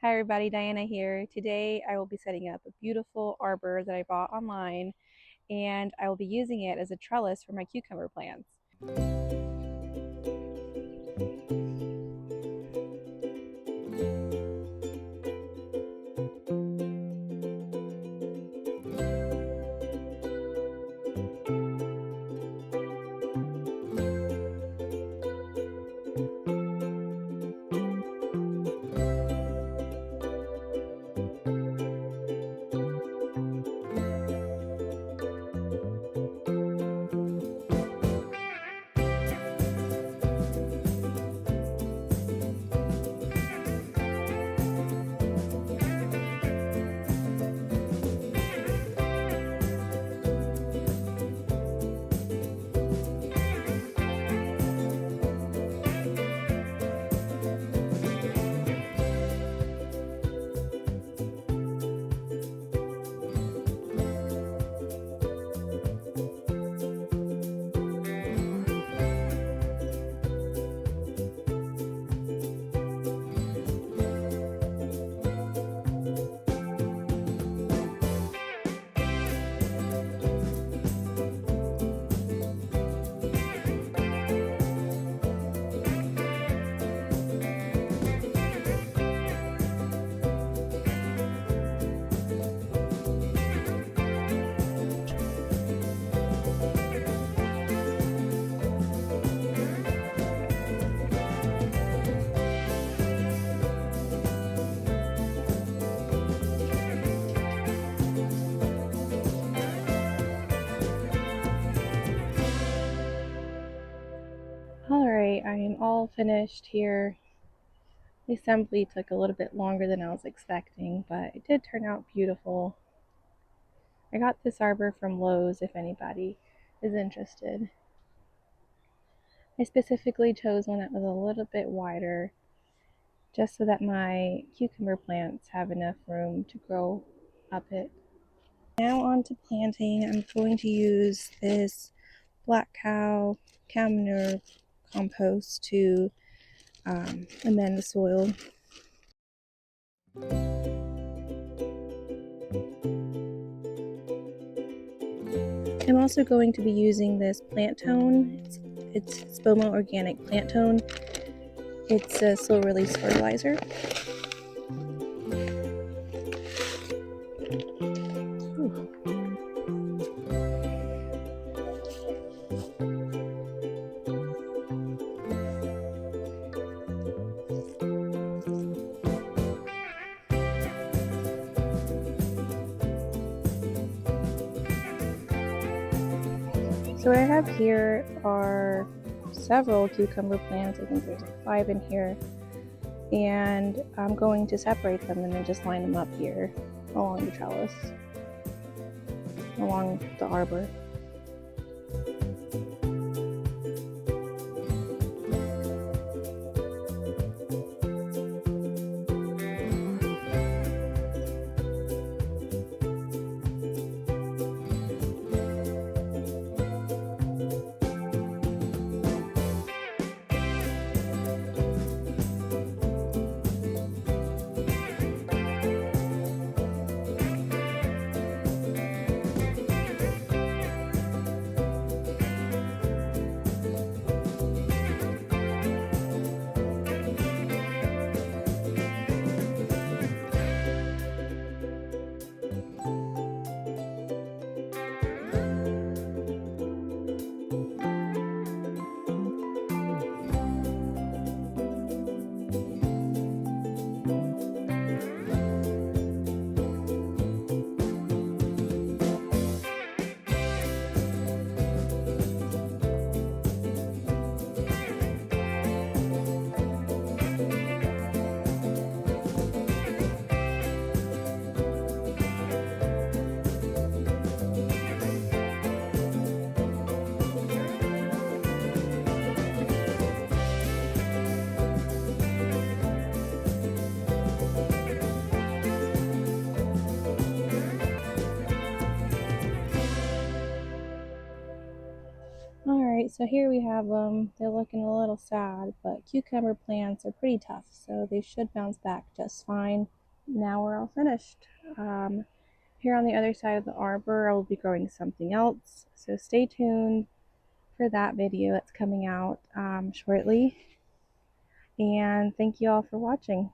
Hi everybody, Diana here. Today I will be setting up a beautiful arbor that I bought online, and I will be using it as a trellis for my cucumber plants. Alright, I am all finished here. The assembly took a little bit longer than I was expecting, but it did turn out beautiful. I got this arbor from Lowe's if anybody is interested. I specifically chose one that was a little bit wider, just so that my cucumber plants have enough room to grow up it. Now on to planting. I'm going to use this black cow manure compost to amend the soil. I'm also going to be using this plant tone. It's Spomo Organic Plant Tone. It's a slow release fertilizer. So what I have here are several cucumber plants. I think there's like 5 in here, and I'm going to separate them and then just line them up here along the trellis, along the arbor. Alright, so here we have them. They're looking a little sad, but cucumber plants are pretty tough, so they should bounce back just fine. Now we're all finished. Here on the other side of the arbor, I will be growing something else, so stay tuned for that video that's coming out shortly. And thank you all for watching.